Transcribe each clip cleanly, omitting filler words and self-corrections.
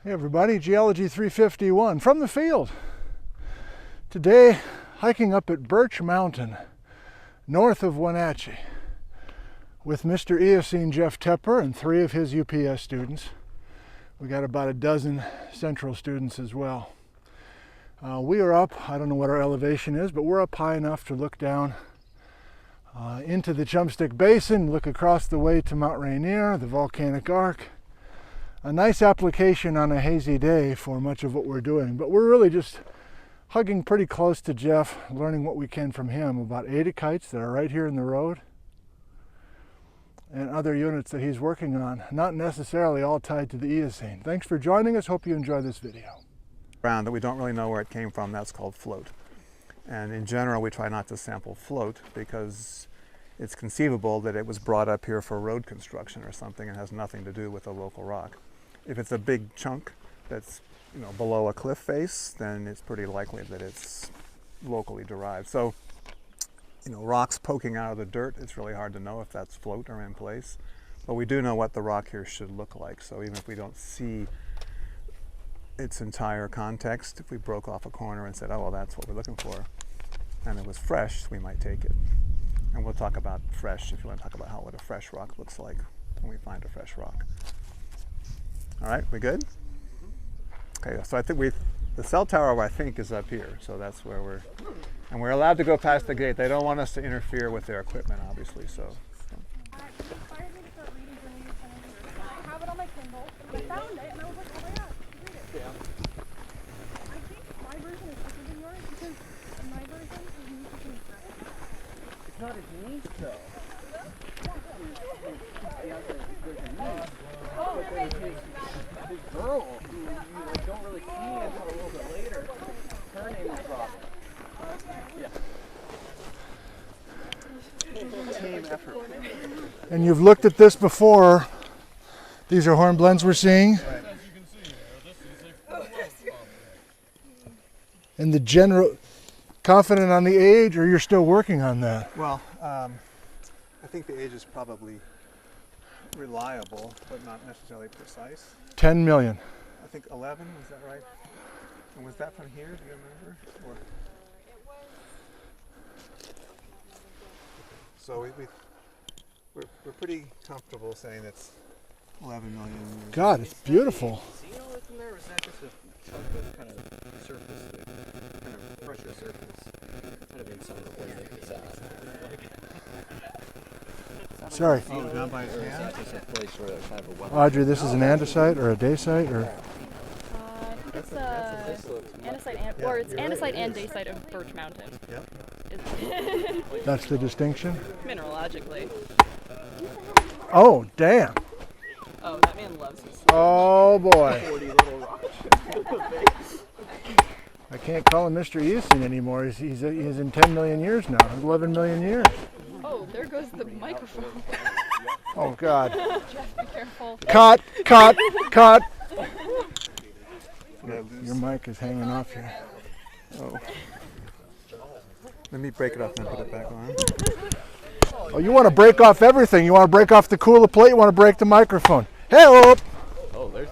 Hey everybody, Geology 351 from the field. Today, hiking up at Burch Mountain, north of Wenatchee, with Mr. Eocene Jeff Tepper and 3 of his UPS students. We got about a dozen Central students as well. We are up, I don't know what our elevation is, but we're up high enough to look down into the Chumstick Basin, look across the way to Mount Rainier, the volcanic arc. A nice application on a hazy day for much of what we're doing, but we're really just hugging pretty close to Jeff, learning what we can from him about adikites that are right here in the road and other units that he's working on, not necessarily all tied to the Eocene. Thanks for joining us. Hope you enjoy this video. That we don't really know where it came from, that's called float. And in general, we try not to sample float because it's conceivable that it was brought up here for road construction or something and has nothing to do with the local rock. If it's a big chunk that's below a cliff face, then it's pretty likely that it's locally derived. So, rocks poking out of the dirt, it's really hard to know if that's float or in place. But we do know what the rock here should look like. So even if we don't see its entire context, if we broke off a corner and said, oh, well, that's what we're looking for, and it was fresh, we might take it. And we'll talk about fresh, if you want to talk about what a fresh rock looks like when we find a fresh rock. All right, we good? Okay, so I think the cell tower, I think, is up here. So that's where we're allowed to go past the gate. They don't want us to interfere with their equipment, obviously, so. I have it on my Kindle. I found it and I was like, oh my gosh, read it. Yeah. I think my version is quicker than yours because my version is neat to fast. It's not as neat though. His girl, who you don't really see until a little bit later, her name is Robin. Yeah. Team effort. And you've looked at this before. These are hornblends we're seeing. Right. And the general, confident on the age, or you're still working on that? Well, I think the age is probably reliable, but not necessarily precise. 10 million. I think 11, was that right? And was that from here, do you remember? Or... So we're pretty comfortable saying it's 11 million years. God, it's beautiful. See all that from there, or is that just a chunk of kind of surface, kind of pressure surface, kind of inside the place like this out? Sorry. Oh, down by his hand? Just a place where kind of a well. Audrey, this is an andesite or a dacite, or? I think it's andesite, or it's andesite and dacite of Burch Mountain. Yep. That's the distinction? Mineralogically. Oh, damn. Oh, that man loves his Oh boy. 40 little rocks. I can't call him Mr. Eocene anymore. He's in 10 million years now, 11 million years. Oh, there goes the microphone. Oh God. Jeff, be careful. Cut, cut, cut. Your mic is hanging off here. Oh. Let me break it off and put it back on. Oh, you want to break off everything. You want to break off the cooler plate, you want to break the microphone. Hey, oh, there's.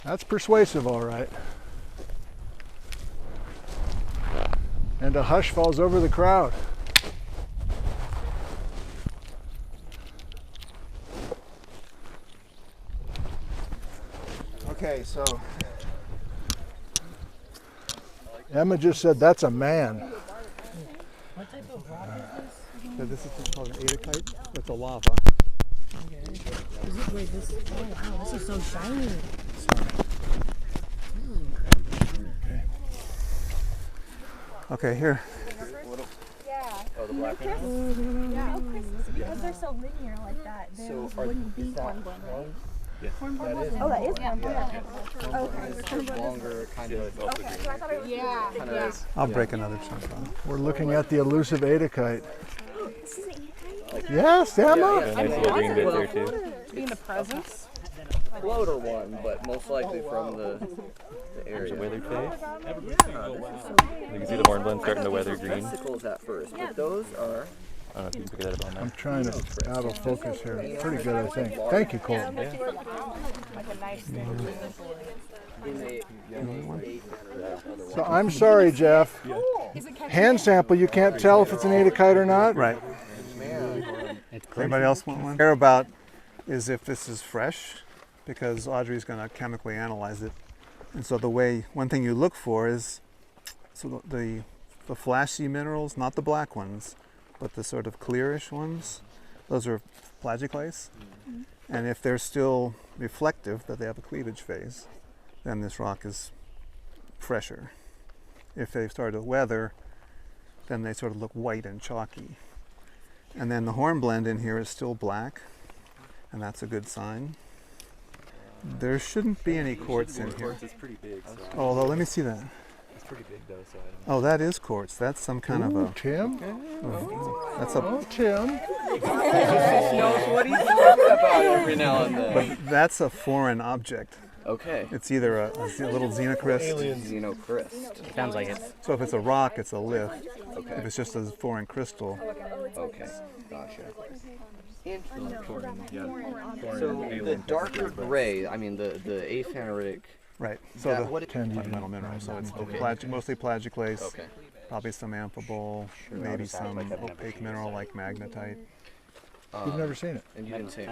That's persuasive, all right. And a hush falls over the crowd. Okay, so Emma just said that's a man. What type of rock is so this is called an adikite. It's a lava. this? Is it wait, this? Oh wow, this is so shiny. Okay, here. Yeah. Oh, the black one? Yeah. Oh, Chris, because they're so linear like that, there wouldn't be hornblende, right? Yeah, that is. Oh, that is hornblende. Okay. Longer, kind of. Okay, so I thought it was Yeah. I'll break another chunk off. We're looking at the elusive adikite. Yes, Emma. Nice little green bit there too. Be in the presence. Floater one, but most likely from the There's area. a weathered face. You can see the hornblende starting to weather green. Vesicles at first, but those are I don't know if you can pick that up on I'm that. trying to out of focus here. Pretty good, I think. Thank you, Colton. Like a nice thing. So I'm sorry, Jeff. Hand sample, you can't tell if it's an adakite or not. Right. Anybody else want one? Care about is if this is fresh, because Audrey's going to chemically analyze it. And so one thing you look for is the flashy minerals, not the black ones, but the sort of clearish ones. Those are plagioclase. And if they're still reflective, that they have a cleavage phase, then this rock is fresher. If they've started to weather, then they sort of look white and chalky. And then the hornblende in here is still black, and that's a good sign. There shouldn't be any quartz in here. It's pretty big, so Although, let me see that. it's pretty big though, so I don't Oh, that is quartz. That's some kind of Ooh, a, Tim. that's a, Oh, Tim. knows what he's talking about every now and then. but that's a foreign object. Okay. It's either a little xenocryst. Xenocryst. Sounds like it. So if it's a rock, it's a lith. Okay. If it's just a foreign crystal, Okay. Gotcha. know. So the darker gray, I mean the aphanitic. right. So That, the what? fundamental mineral. So it's Okay. mostly plagioclase, Okay. probably some amphibole, maybe some opaque mineral like magnetite. You've never seen it. And you didn't say.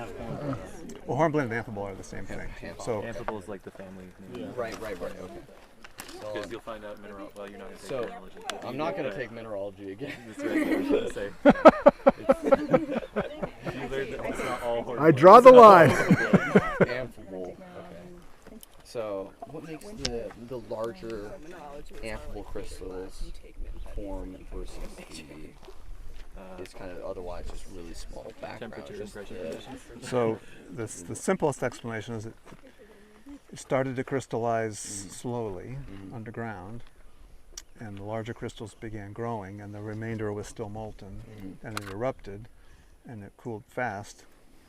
Well, hornblende and amphibole are the same thing. So Amphibole is like the family name. Right. Okay. Because you'll find out mineral. Well, you're not going to So, take mineralogy. but I'm you not will, gonna take mineralogy again. That's right. I was going to say. You learned that it's not all hornblende. I draw the line. Amphibole. Okay. So what makes the larger amphibole crystals form versus it's kind of otherwise just really small background? Temperature and Just pressure the- conditions. So the simplest explanation is it started to crystallize slowly underground, and the larger crystals began growing, and the remainder was still molten, and it erupted, and it cooled fast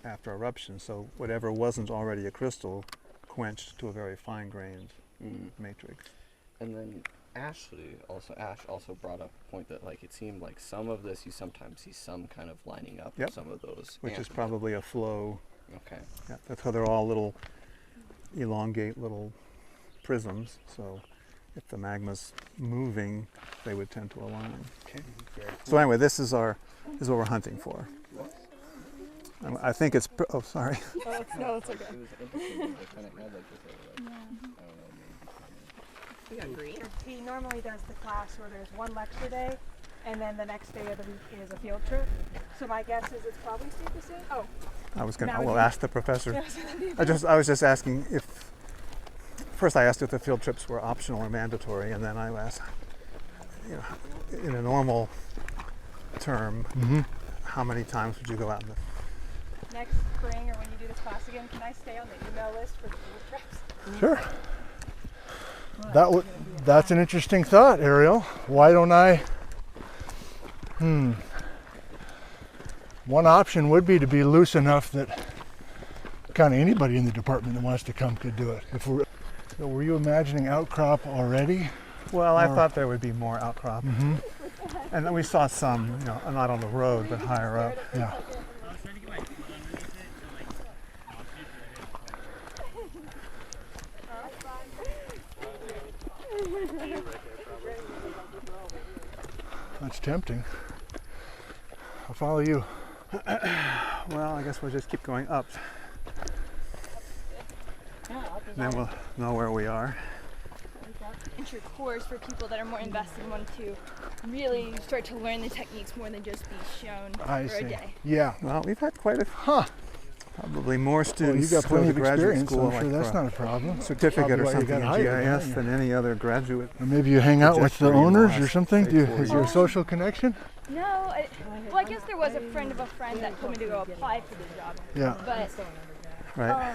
after eruption. So whatever wasn't already a crystal quenched to a very fine-grained matrix. And then Ash also brought up a point that like it seemed like some of this you sometimes see some kind of lining up Yep. of some of those. Which is amphibole. probably a flow. Okay. Yeah, that's how they're all little elongate little prisms. So if the magma's moving, they would tend to align. Okay. Very So anyway, this is what we're hunting for. I think it's. Oh, sorry. No, it's okay. It was interesting. They kind of had like this I don't know, maybe. He normally does the class where there's one lecture day, and then the next day of the week is a field trip. So my guess is it's probably stayed the same. Oh, I was going. Now I will you- ask the professor. I was just asking if. First, I asked if the field trips were optional or mandatory, and then I asked, in a normal term, how many times would you go out in the next spring or when you do this class again, can I stay on the email list for the field trips? Sure. That's an interesting thought, Ariel. Why don't I? One option would be to be loose enough that kind of anybody in the department that wants to come could do it. So were you imagining outcrop already? Well, I thought there would be more outcrop. And then we saw some, not on the road, but higher up. Yeah. That's tempting. I'll follow you. Well, I guess we'll just keep going up. Then we'll know where we are. Enter course for people that are more invested and want to really start to learn the techniques more than just be shown I for a see. day. Yeah. Well, we've had quite a, probably more Well, students you got go plenty to of graduate experience, so school I'm sure like that's for not a problem. a certificate Probably or why you something got in hired, GIS yeah. than any other graduate. Or maybe you hang out with the trajectory in the owners or last, something? say, Do you, 4 is your years. social connection? No, I guess there was a friend of a friend that told me to go apply for the job. Yeah. But Right?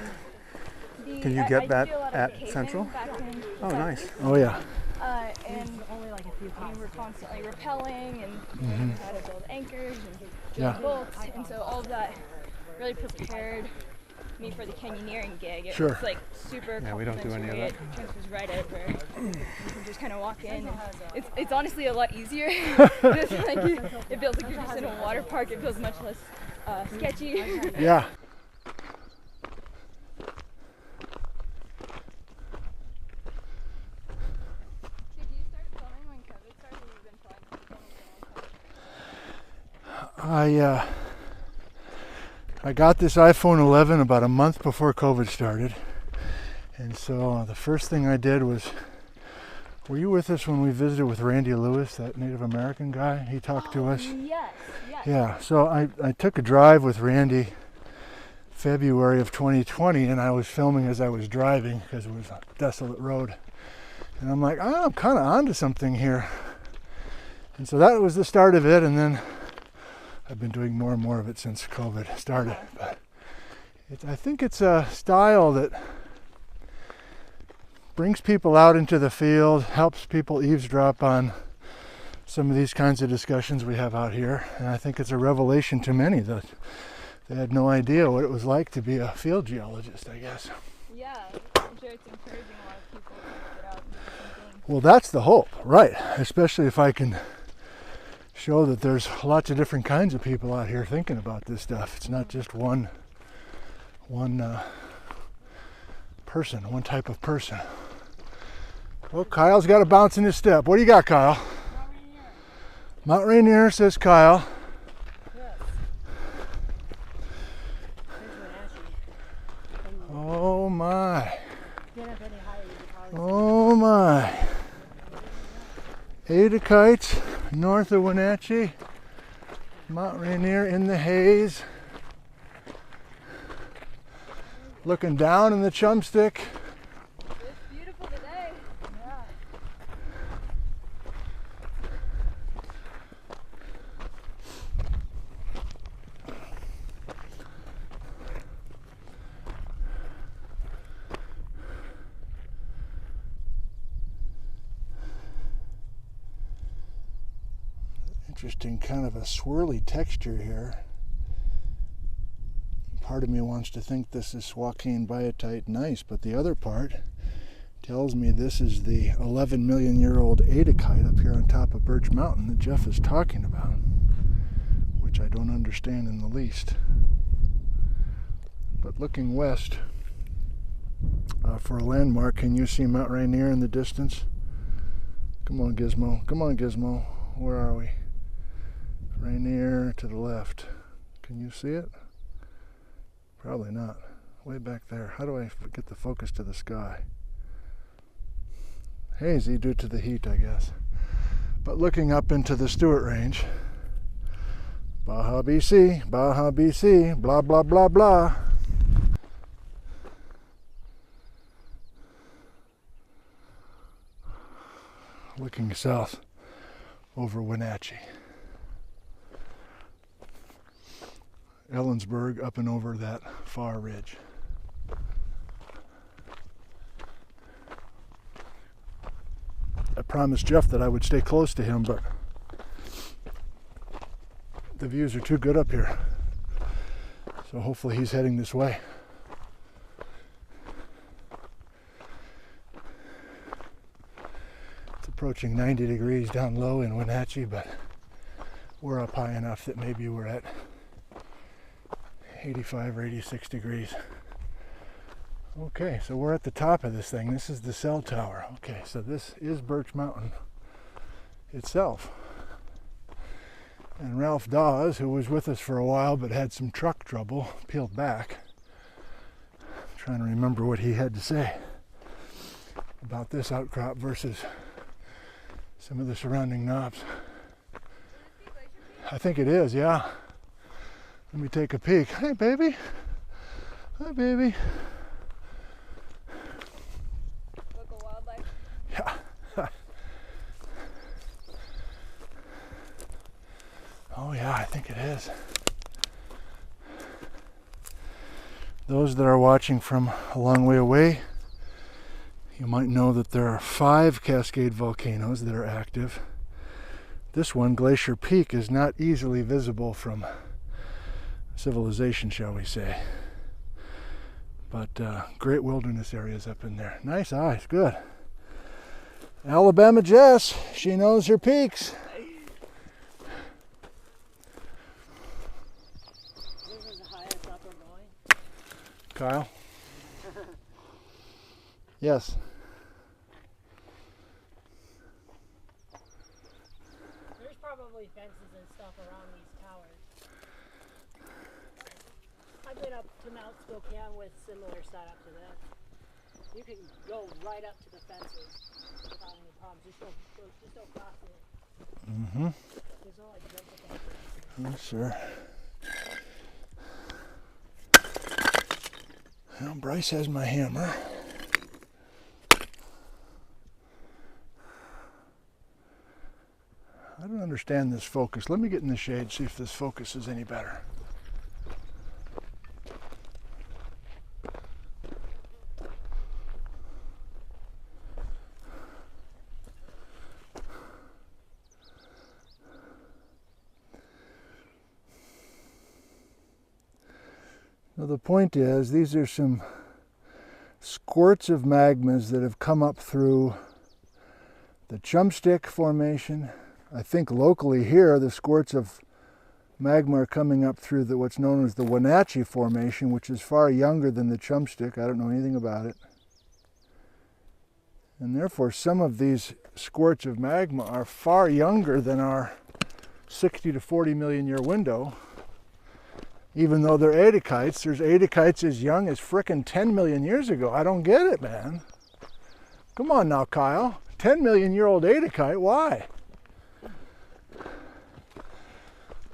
Can you get I that did a lot of at caving Central? back in Oh, nice. Oh yeah. and we were constantly rappelling and learning how to build anchors and Yeah. build bolts, and so all of that really prepared me for the canyoneering gig. It Sure. was like super Yeah, we don't do any of complimentary. that. It transfers right over. You can just kind of walk in. And it's honestly a lot easier. It's like it feels like you're just in a water park. It feels much less sketchy. Yeah. Did you start filming when COVID started? Or you've been filming for I got this iPhone 11 about a month before COVID started. And so the first thing I did was, were you with us when we visited with Randy Lewis, that Native American guy? He talked to us. Yes. Yeah, so I took a drive with Randy February of 2020, and I was filming as I was driving because it was a desolate road. And I'm like, I'm kind of onto something here. And so that was the start of it, and then I've been doing more and more of it since COVID started. But I think it's a style that brings people out into the field, helps people eavesdrop on some of these kinds of discussions we have out here. And I think it's a revelation to many that they had no idea what it was like to be a field geologist, I guess. Yeah, I'm sure it's encouraging a lot of people to get out and do different things. Well, that's the hope, right? Especially if I can show that there's lots of different kinds of people out here thinking about this stuff. It's not just one person, one type of person. Well, Kyle's got a bounce in his step. What do you got, Kyle? Mount Rainier, says Kyle. Yes. There's Wenatchee. Oh my. Get up any higher, you could probably Oh my. Adakites, north of Wenatchee. Mount Rainier in the haze. Looking down in the Chumstick. It's beautiful today. yeah. Interesting kind of a swirly texture here. Part of me wants to think this is Joaquin biotite gneiss, but the other part tells me this is the 11 million year old Adakite up here on top of Burch Mountain that Jeff is talking about, which I don't understand in the least. But looking west for a landmark, can you see Mount Rainier in the distance? Come on, Gizmo. Come on, Gizmo. Where are we? Rainier to the left. Can you see it? Probably not. Way back there. How do I get the focus to the sky? Hazy due to the heat, I guess. But looking up into the Stewart Range, Baja BC, blah, blah, blah, blah. Looking south over Wenatchee. Ellensburg up and over that far ridge. I promised Jeff that I would stay close to him, but the views are too good up here. So hopefully he's heading this way. It's approaching 90 degrees down low in Wenatchee, but we're up high enough that maybe we're at 85 or 86 degrees. Okay, so we're at the top of this thing. This is the cell tower. Okay, so this is Burch Mountain itself. And Ralph Dawes, who was with us for a while but had some truck trouble, peeled back. I'm trying to remember what he had to say about this outcrop versus some of the surrounding knobs. I think it is, yeah. Let me take a peek. Hey, baby. Hi, baby. Local wildlife. Yeah. Oh, yeah, I think it is. Those that are watching from a long way away, you might know that there are 5 Cascade volcanoes that are active. This one, Glacier Peak, is not easily visible from civilization, shall we say. But great wilderness areas up in there. Nice eyes, good. Alabama Jess, she knows her peaks. This is the highest up we're going. Kyle? Yes. There's probably fences and stuff around these towers. I've been up to Mount Spokane with similar setup to this. You can go right up to the fences without any problems. Just don't cross it. Mm-hmm. There's no like jump the fences. Yes, sir. Well, Bryce has my hammer. I don't understand this focus. Let me get in the shade, see if this focus is any better. Now the point is, these are some squirts of magmas that have come up through the Chumpstick Formation. I think locally here, the squirts of magma are coming up through what's known as the Wenatchee Formation, which is far younger than the Chumpstick. I don't know anything about it. And therefore, some of these squirts of magma are far younger than our 60 to 40 million year window. Even though they're adikites, there's adikites as young as frickin' 10 million years ago. I don't get it, man. Come on now, Kyle. 10 million year old adikite, why?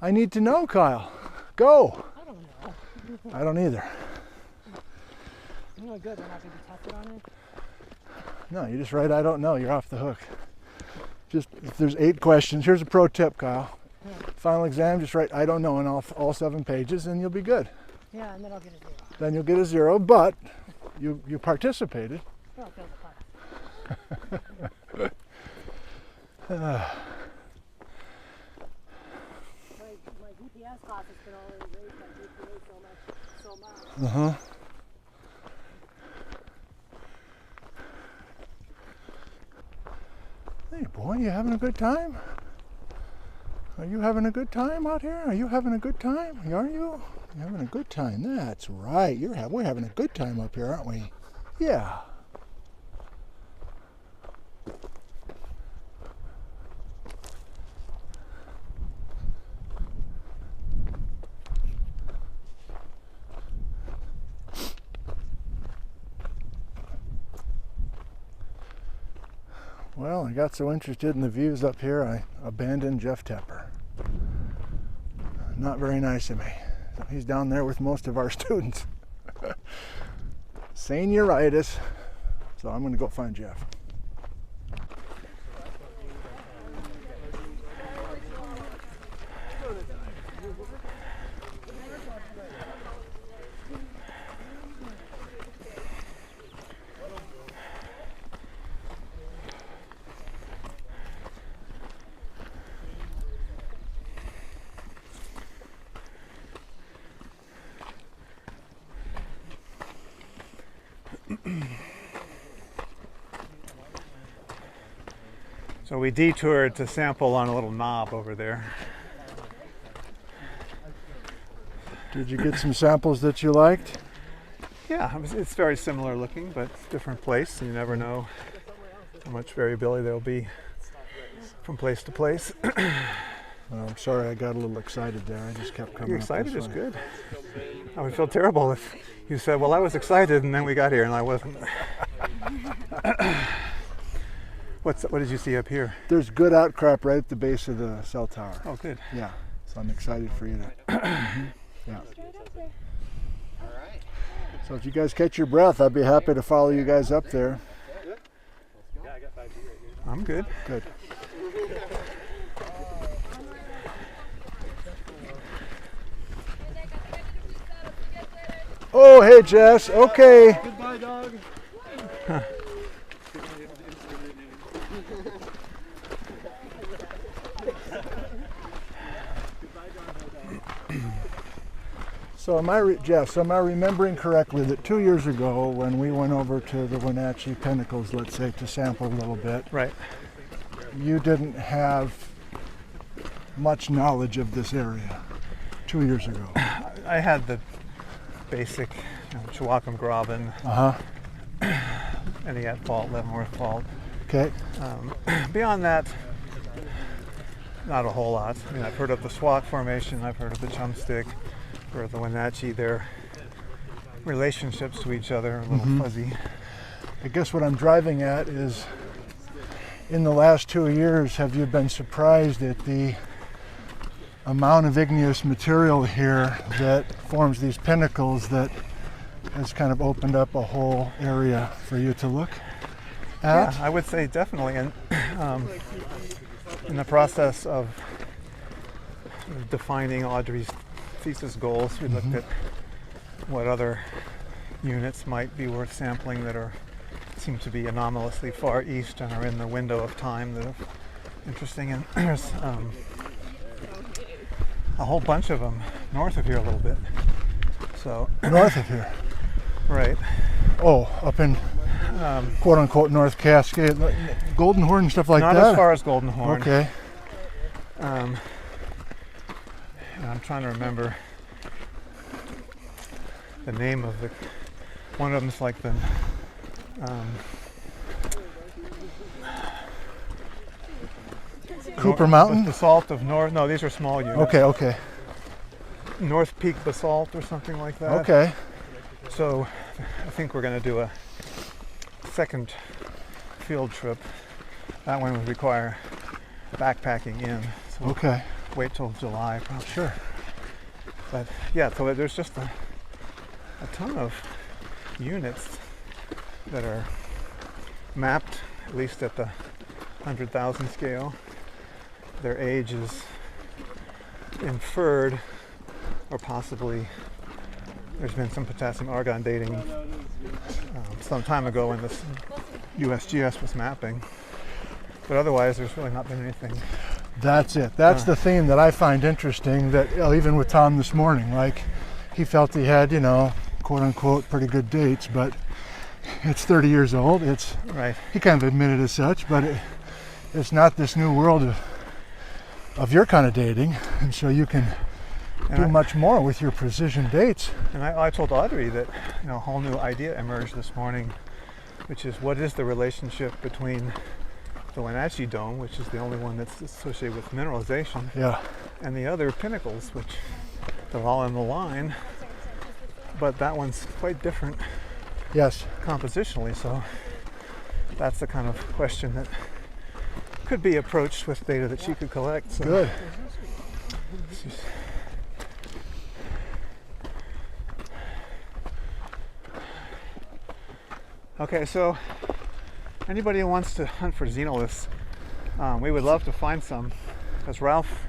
I need to know, Kyle. Go. I don't know. I don't either. You know, good. We're not going to be tested on it. No, you just write, I don't know. You're off the hook. Just, if there's 8 questions, here's a pro tip, Kyle. Yeah. Final exam, just write, I don't know on all 7 pages, and you'll be good. Yeah, and then I'll get a 0. Then you'll get a 0, but you participated. Then I'll fail the class. My GPS class has been already raised my GPA so much. Uh-huh. Hey, boy, you having a good time? Are you having a good time out here? Are you having a good time? Are you? You're having a good time. That's right. We're having a good time up here, aren't we? Yeah. Well, I got so interested in the views up here, I abandoned Jeff Tepper. Not very nice of me. He's down there with most of our students. Senioritis. So I'm going to go find Jeff. So we detoured to sample on a little knob over there. Did you get some samples that you liked? Yeah, it's very similar looking, but different place. And you never know how much variability there'll be from place to place. Well, I'm sorry I got a little excited there. I just kept coming You're up excited this is way. good. I would feel terrible if you said, well, I was excited and then we got here and I wasn't. What did you see up here? There's good outcrop right at the base of the cell tower. Oh, good. Yeah, so I'm excited for you to. Yeah. So if you guys catch your breath, I'd be happy to follow you guys up there. I'm good. Good. Oh, hey, Jess. Okay. Goodbye, dog. So am I, Jeff, so am I remembering correctly that 2 years ago when we went over to the Wenatchee Pinnacles, let's say, to sample a little bit, Right. you didn't have much knowledge of this area 2 years ago? I had the basic Chewacum Graben, Uh-huh. Entiat Fault, Leavenworth Fault. Okay. Beyond that, not a whole lot. I mean, I've heard of the Swauk Formation, I've heard of the Chumstick, or the Wenatchee. Their relationships to each other are a little fuzzy. I guess what I'm driving at is, in the last 2 years, have you been surprised at the amount of igneous material here that forms these pinnacles that has kind of opened up a whole area for you to look at? Yeah, I would say definitely. And in the process of defining Audrey's thesis goals, we looked at what other units might be worth sampling that seem to be anomalously far east and are in the window of time that are interesting. And there's a whole bunch of them north of here a little bit. So North of here? right. Oh, up in quote-unquote North Cascade, Golden Horn and stuff like Not that? as far as Golden Horn. Okay. And I'm trying to remember the name of the one of them's like the Cooper Mountain? basalt of North. No, these are small units. Okay, okay, North Peak basalt or something like that. okay. So I think we're going to do a second field trip. That one would require backpacking in. So we'll Okay, wait till July probably. sure. But yeah, so there's just a ton of units that are mapped, at least at the 100,000 scale. Their age is inferred, or possibly there's been some potassium argon dating some time ago when this USGS was mapping. But otherwise, there's really not been anything. That's it. That's the theme that I find interesting, that even with Tom this morning, like, he felt he had, quote-unquote pretty good dates, but it's 30 years old. It's Right. He kind of admitted as such, but it's not this new world of your kind of dating, and so you can do much more with your precision dates. And I told Audrey that a whole new idea emerged this morning, which is what is the relationship between the Wenatchee Dome, which is the only one that's associated with mineralization, Yeah. and the other pinnacles, which they're all in the line, but that one's quite different Yes. compositionally. So that's the kind of question that could be approached with data that she could collect. So Good. Okay, so anybody who wants to hunt for xenoliths, we would love to find some, because Ralph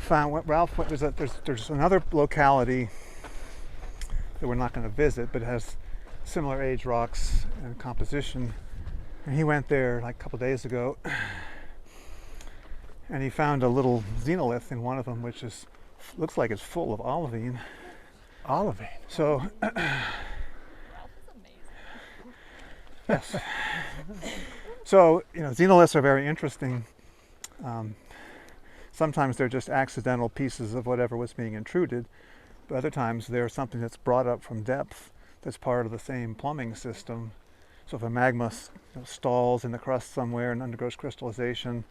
there's another locality that we're not going to visit, but it has similar age rocks and composition, and he went there like a couple days ago, and he found a little xenolith in one of them, which looks like it's full of olivine. Olivine. So yes. So, xenoliths are very interesting. Sometimes they're just accidental pieces of whatever was being intruded, but other times they're something that's brought up from depth that's part of the same plumbing system. So if a magma stalls in the crust somewhere and undergoes crystallization,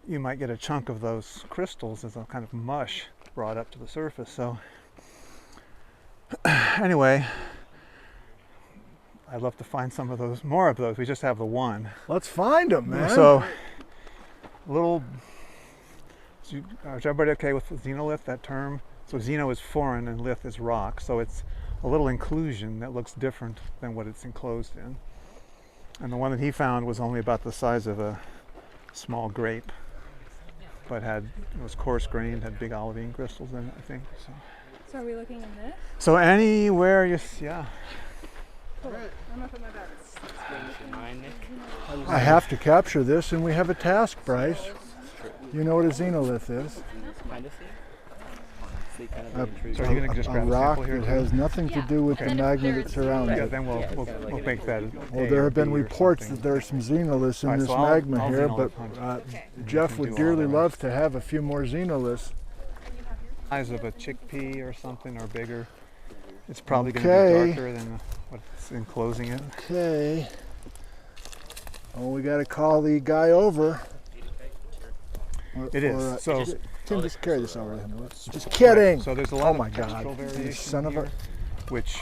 you might get a chunk of those crystals as a kind of mush brought up to the surface. So anyway, I'd love to find more of those. We just have the one. Let's find them, man. So, is everybody okay with xenolith, that term? So xeno is foreign and lith is rock. So it's a little inclusion that looks different than what it's enclosed in. And the one that he found was only about the size of a small grape, but was coarse grained, had big olivine crystals in it, I think. So are we looking in this? So anywhere Cool. I'm gonna put my bets. I have to capture this, and we have a task, Bryce. You know what a xenolith is? Kind of thing. see kind of a, the intrusion. So are you gonna just a grab a rock sample here that too? has nothing to do with the And if magma there's that surrounds Yeah, it. then we'll make that. Well, A there or have been B or reports something. that there's some xenoliths in Alright, this so I'll magma here, but xenolith hunt. Jeff can would do all dearly the love rest. to have a few more xenoliths. Size of a chickpea or something, or bigger. It's probably going Okay. to be darker than what's enclosing it. Okay. Oh, we got to call the guy over. It is. So Tim, just carry this over. Just kidding. So there's a lot Oh my of God. textural You variation son of a. here, which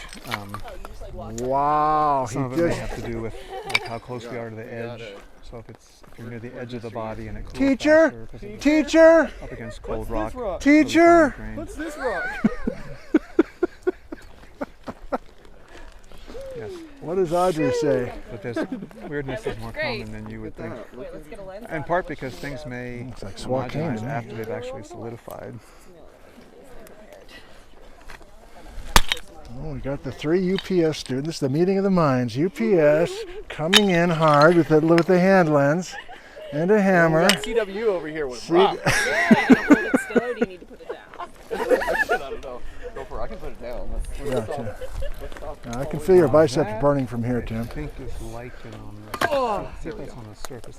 Wow. some of He it may just. have to do with like how close we are to the edge. So if you're near the edge of the body and it cools Teacher? faster 'cause it's Teacher? up against cold rock. Teacher? What's this rock? Yes, What does Audrey say? but this weirdness is more Great. common than you would think. Wait, let's get a lens. In part because things may Looks like Swakane to homogenize me. after they've actually solidified. Oh, we got the 3 UPS students, the meeting of the minds. UPS coming in hard with the hand lens and a hammer. CW over here with See- rock. Yeah, you hold it still, or do you need to put it down? I don't know. Go for it. I can put it down. Gotcha. I can feel your biceps burning from here, I Tim. think is lichen on this. See if that's on the surface.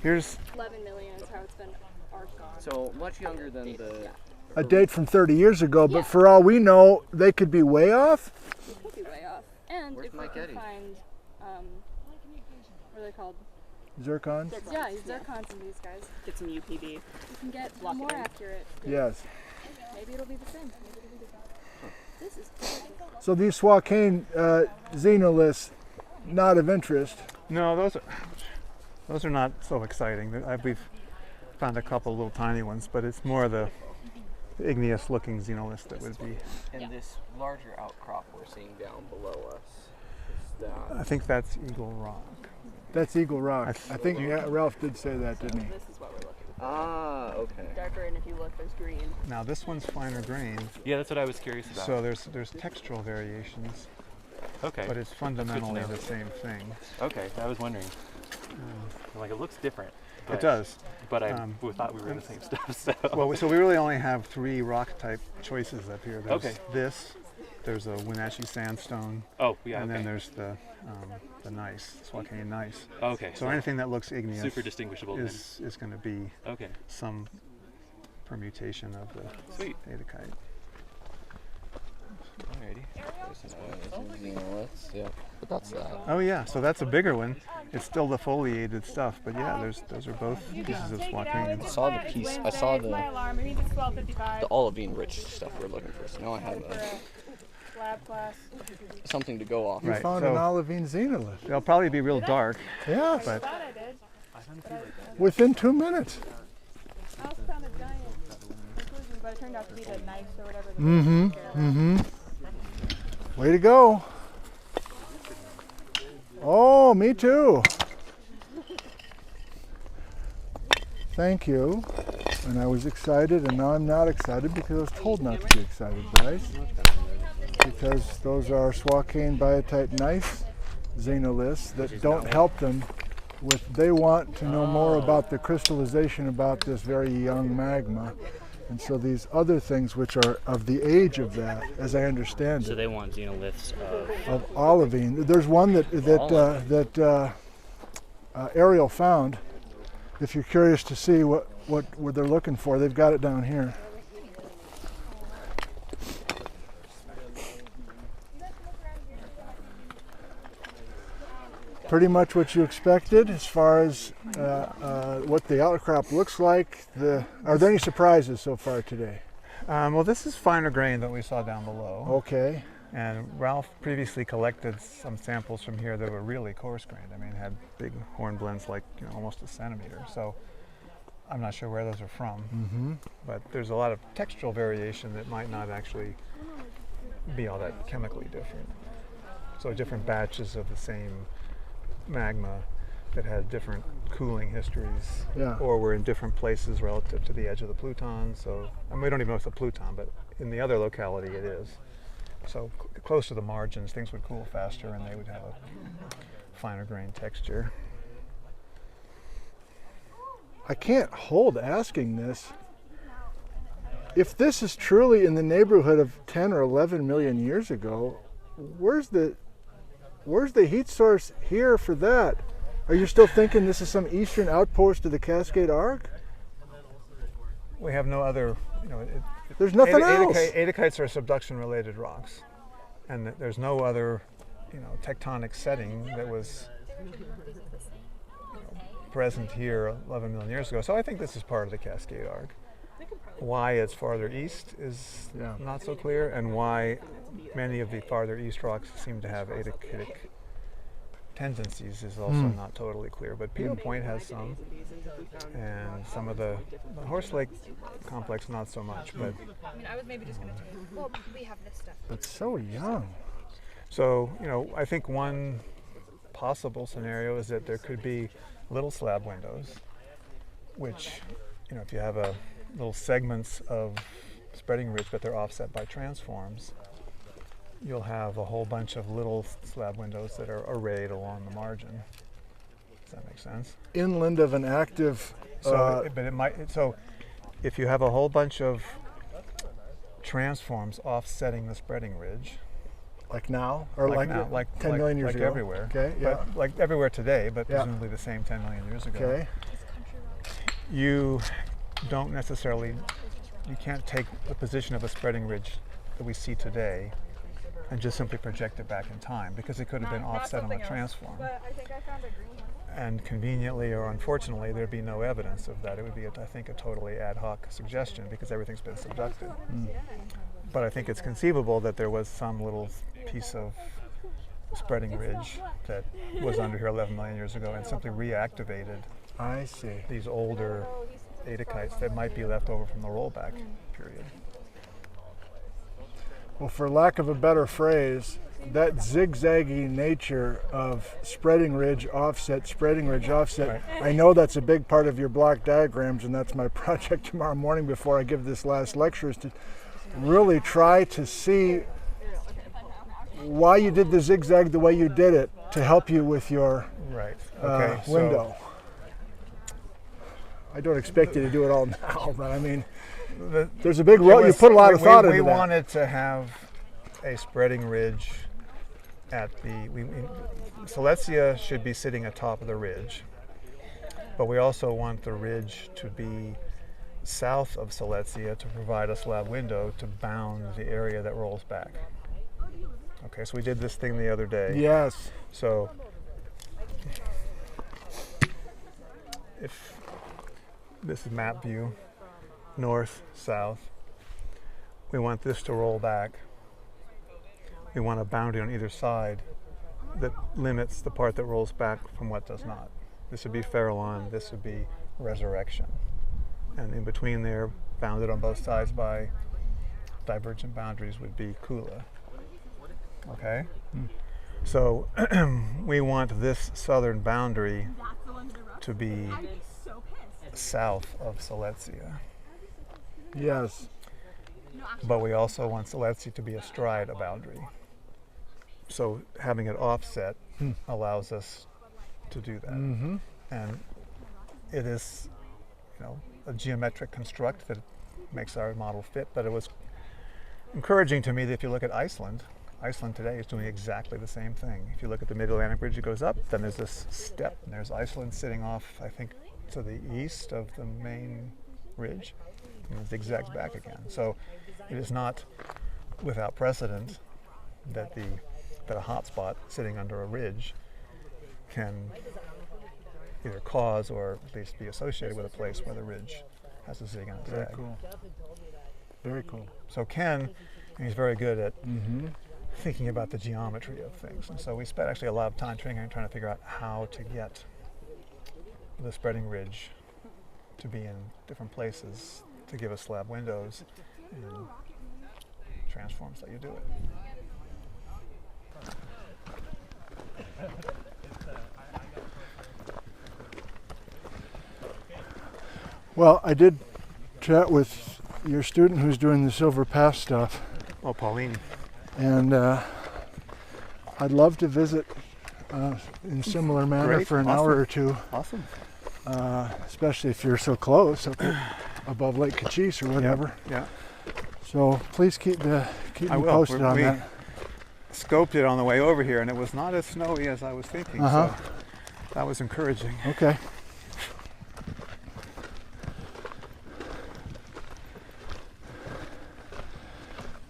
Here's 11 million is how it's been arced on. So much younger than the. A date from 30 years ago, but for all we know, they could be way off. It could be way off. And Where's if we Mike can Eddy? find, what are they called? Zircons? Yeah, zircons in these guys. Get some UPB. You can get more accurate. Yes. Maybe it'll be the same. Maybe it'll be the This is gorgeous. So these Swakane xenoliths, not of interest. no, those are not so exciting. We've found a couple little tiny ones, but it's more the igneous-looking xenoliths that would be. And this larger outcrop we're seeing down below us. Is that. I think that's Eagle Rock. That's Eagle Rock. I I think Ralph did say that, didn't he? This is what we're looking for. Ah, okay. Darker, and if you look, there's green. Now this one's finer grained, Yeah, that's what I was curious about. so there's textural variations, okay. but it's fundamentally know. the same thing. Okay, I was wondering. Like, it looks different. It but- does. But I Um, thought we were the same stuff, so. Well, so we really only have 3 rock type choices up here. There's Okay. this, there's a Wenatchee sandstone, Oh, yeah, and okay. then there's the gneiss, Swakane gneiss. Okay, So anything that looks igneous super distinguishable then. is going to be Okay, some permutation of the sweet. Adakite. Alrighty. Yeah. But that's that. Oh yeah, so that's a bigger one. It's still the foliated stuff, but yeah, those are both pieces of Swakane. I saw the piece. I saw the olivine rich stuff we're looking for. So now I have something to go off. You Right, found so- an olivine xenolith. They'll probably be real dark, Yes. but Within 2 minutes. I also found a giant inclusion, but it turned out to be the gneiss or whatever. Mm-hmm. Mm-hmm. Way to go. Oh, me too. Thank you. And I was excited, and now I'm not excited because I was told not to be excited, Bryce. Because those are Swakane biotite gneiss xenoliths that don't help them with, they want to know more about the crystallization about this very young magma. And so these other things which are of the age of that, as I understand So it, they want xenoliths of of olivine. There's one that Ariel found. If you're curious to see what they're looking for, they've got it down here. Pretty much what you expected as far as what the outcrop looks like. Are there any surprises so far today? well, this is finer grain that we saw down below. Okay. And Ralph previously collected some samples from here that were really coarse grained. I mean, had big hornblends like almost a centimeter. So I'm not sure where those are from, Mm-hmm. but there's a lot of textural variation that might not actually be all that chemically different. So different batches of the same magma that had different cooling histories, Yeah. or were in different places relative to the edge of the pluton. So I mean, we don't even know if it's a pluton, but in the other locality it is. So close to the margins, things would cool faster and they would have a finer grain texture. I can't hold asking this. if this is truly in the neighborhood of 10 or 11 million years ago, where's the heat source here for that? Are you still thinking this is some eastern outpost of the Cascade Arc? We have no other, There's nothing else. Adikites are subduction-related rocks, and there's no other, tectonic setting that was present here 11 million years ago. So I think this is part of the Cascade Arc. Why it's farther east is not so clear, and why many of the farther east rocks seem to have adikitic tendencies is also not totally clear. But Peel Point has some, and some of the Horse Lake complex not so much. But I mean, I was maybe just going to take, well, we have this stuff. It's so young. so, I think one possible scenario is that there could be little slab windows, which, if you have little segments of spreading ridge, but they're offset by transforms, you'll have a whole bunch of little slab windows that are arrayed along the margin. Does that make sense? Inland of an active. So if you have a whole bunch of transforms offsetting the spreading ridge, like now, or like 10 million years like ago. everywhere. Okay, yeah. But like everywhere today, but Yeah. presumably the same 10 million years ago. Okay. You don't necessarily, you can't take the position of a spreading ridge that we see today and just simply project it back in time, because it could have been offset on a transform. But I think I found a green one. And conveniently or unfortunately, there'd be no evidence of that. It would be, I think, a totally ad hoc suggestion because everything's been subducted. But I think it's conceivable that there was some little piece of spreading ridge that was under here 11 million years ago and simply reactivated I see. these older adikites that might be left over from the rollback period. Well, for lack of a better phrase, that zigzaggy nature of spreading ridge offset, Right. I know that's a big part of your block diagrams, and that's my project tomorrow morning before I give this last lecture, is to really try to see why you did the zigzag the way you did it to help you with your Right. Okay. window. I don't expect you to do it all now, but I mean, there's a big row. You put a lot of thought into that. We wanted to have a spreading ridge at Silesia should be sitting atop of the ridge, but we also want the ridge to be south of Silesia to provide a slab window to bound the area that rolls back. Okay, so we did this thing the other day. Yes. So if this is map view, north, south, we want this to roll back. We want a boundary on either side that limits the part that rolls back from what does not. This would be Farallon, this would be Resurrection. And in between there, bounded on both sides by divergent boundaries, would be Kula. Okay? So we want this southern boundary to be south of Silesia. Yes. But we also want Silesia to be astride a boundary. So having it offset allows us to do that. Mm-hmm. And it is, a geometric construct that makes our model fit, but it was encouraging to me that if you look at Iceland today is doing exactly the same thing. If you look at the Mid-Atlantic Ridge, it goes up, then there's this step, and there's Iceland sitting off, I think, to the east of the main ridge, and it zigzags back again. So it is not without precedent that a hot spot sitting under a ridge can either cause or at least be associated with a place where the ridge has a zig and a Very zag. cool. Very cool. So Ken, he's very good at thinking about the geometry of things. And so we spent actually a lot of time trying to figure out how to get the spreading ridge to be in different places to give us slab windows and transforms that you do it. Well, I did chat with your student who's doing the Silver Pass stuff, Oh, Pauline. and I'd love to visit in similar manner Great, for an awesome. hour or two, Awesome. especially if you're so close up above Lake Cochise or whatever. Yeah. So please keep me posted on that. Scoped it on the way over here, and it was not as snowy as I was thinking. So that was encouraging. Okay.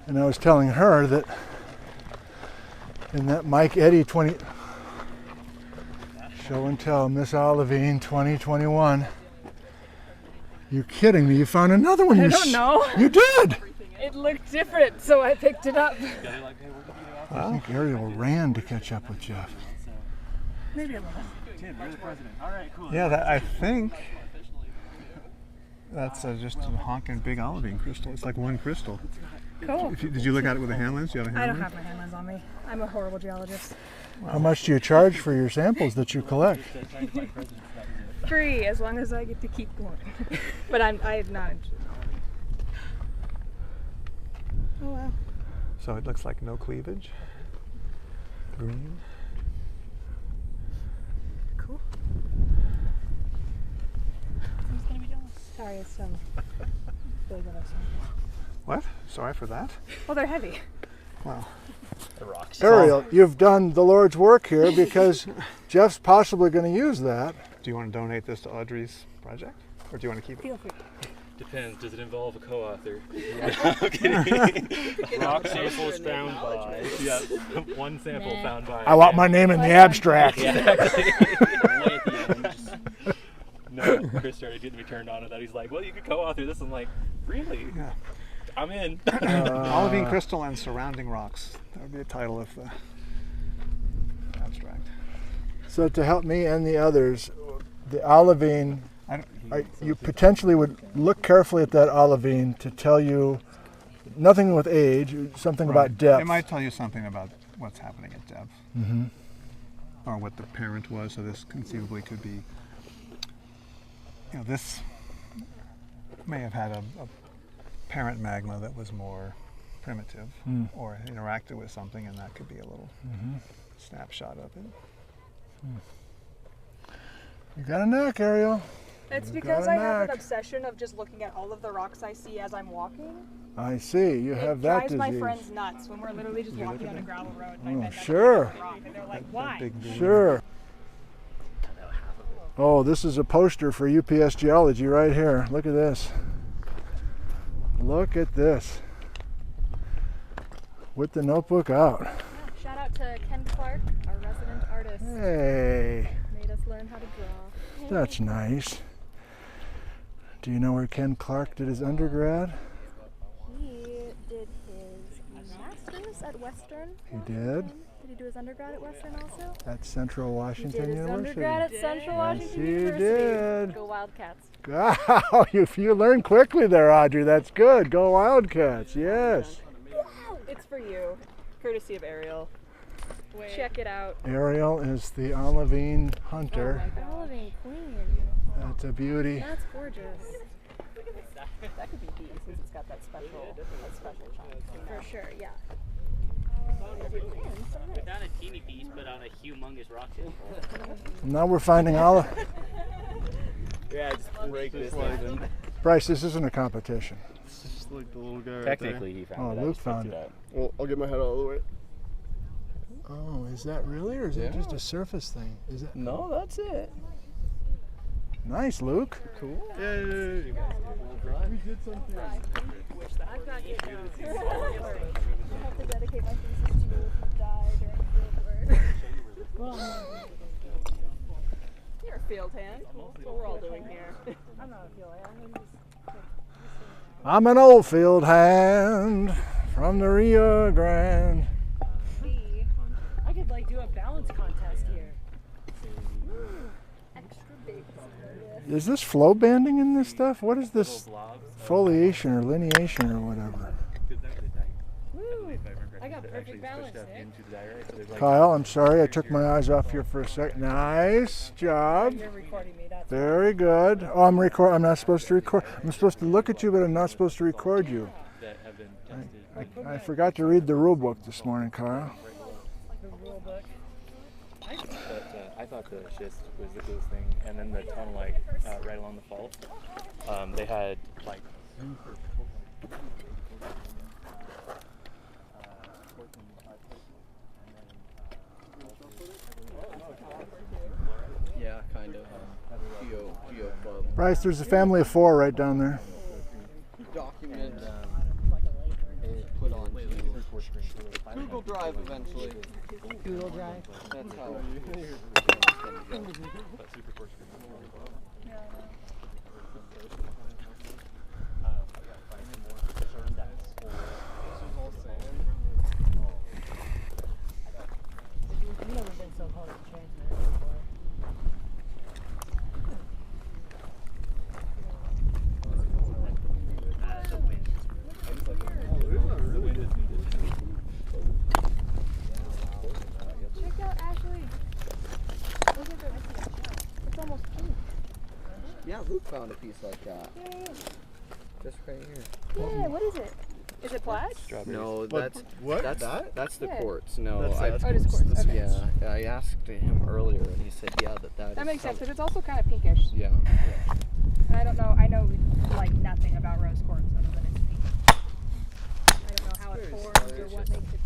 And I was telling her that in that Mike Eddy Show and Tell Miss Olivine 2021. You kidding me? You found another one? I don't know. You did? It looked different, so I picked it up. I think Ariel ran to catch up with Jeff. Maybe a little. Yeah, I think that's just a honking big olivine crystal. It's like one crystal. Cool. Did you look at it with a hand lens? Do you have a hand I don't lens? have my hand lens on me. I'm a horrible geologist. How much do you charge for your samples that you collect? Free, as long as I get to keep going. But I'm not interested. Oh wow. So it looks like no cleavage. Green. Cool. Who's gonna be jealous? Sorry, it's big of a sample. What? Sorry for that. Well, they're heavy. Wow. The rocks. Ariel, you've done the Lord's work here because Jeff's possibly going to use that. Do you want to donate this to Audrey's project, or do you want to keep it? Feel free. Depends. Does it involve a co-author? Rock samples found by. Yeah. One sample found by. I want my name in the abstract. Yeah, exactly. Way at the end, just- No, Chris started getting me turned on to that. He's like, "Well, you could co-author this." I'm like, "Really? Yeah. I'm in." Olivine crystal and surrounding rocks. That would be the title of the abstract. So to help me and the others, the olivine, you potentially would look carefully at that olivine to tell you nothing with age, something about depth. It might tell you something about what's happening at depth, or what the parent was. So this conceivably could be, this may have had a parent magma that was more primitive, or interacted with something, and that could be a little snapshot of it. You got a knack, Ariel. It's You because got a I have an knack. obsession of just looking at all of the rocks I see as I'm walking. I see. You have It that drives disease. my friends nuts when we're literally just walking on a gravel road and I bend sure. down to a rock and they're like, why? Big blue. Sure. Oh, this is a poster for UPS Geology right here. Look at this. Look at this. With the notebook out. Yeah, shout out to Ken Clark, our resident artist. Hey, Made us learn how to draw. that's nice. Do you know where Ken Clark did his undergrad? He did his master's at Western. He did. Did he do his undergrad at Western also? At Central He Washington did his University. undergrad at Central Washington he University. did. Go Wildcats. Wow, you learn quickly there, Audrey. That's good. Go Wildcats. Yes. It's for you, courtesy of Ariel. Check it out. Ariel is the olivine hunter. Olivine Queen. That's a beauty. That's gorgeous. That could be B since it's got that special chunk. For sure, yeah. Not a teeny piece, but on a humongous rock sample. Now we're finding olive. Yeah, just break this thing. Bryce, this isn't a competition. It's just like the little guy right Technically, he found Oh, it. I Luke just picked found it it. up. there. Well, I'll get my head out of the way. Oh, is that really, or is it Yeah. just a surface thing? Is it No, that's it. nice, Luke? Cool. Yay! I've got you down. I have to dedicate my thesis to you if you die during field work. You're a field hand. That's what we're all doing here. I'm not a field hand. I'm an old field hand from the Rio Grande. I could like do a balance contest here. Extra big. Is this flow banding in this stuff? What is this foliation or lineation or whatever? I got perfect balance, Nick. Kyle, I'm sorry, I took my eyes off you for a second. Nice job. You're recording me. That's Very good. Oh, I'm not supposed to record. I'm supposed to look at you, but I'm not supposed to record you. That have been tested. I forgot to read the rule book this morning, Kyle. the rule book. But I thought the schist was the coolest thing, and then the tonalite right along the fault. They had like super Yeah, kind of. Geo club. Bryce, there's a family of 4 right down there. Document. Put on Google Drive eventually. Google Drive. That's how. I've never been so close to transmitting before. Check out Ashley. Look at this. It's almost pink. Yeah, Luke found a piece like that. Yeah. Just right here. Yeah, what is it? Is it plaid? No, What? that's the Yeah. quartz. No, That's I, the- Oh, it is quartz. Okay. yeah, I asked him earlier, and he said, yeah, that That is makes sense some- because it's also kind of pinkish. Yeah. And I don't know. I know like nothing about rose quartz other than it's pink. I don't know how it forms or what makes it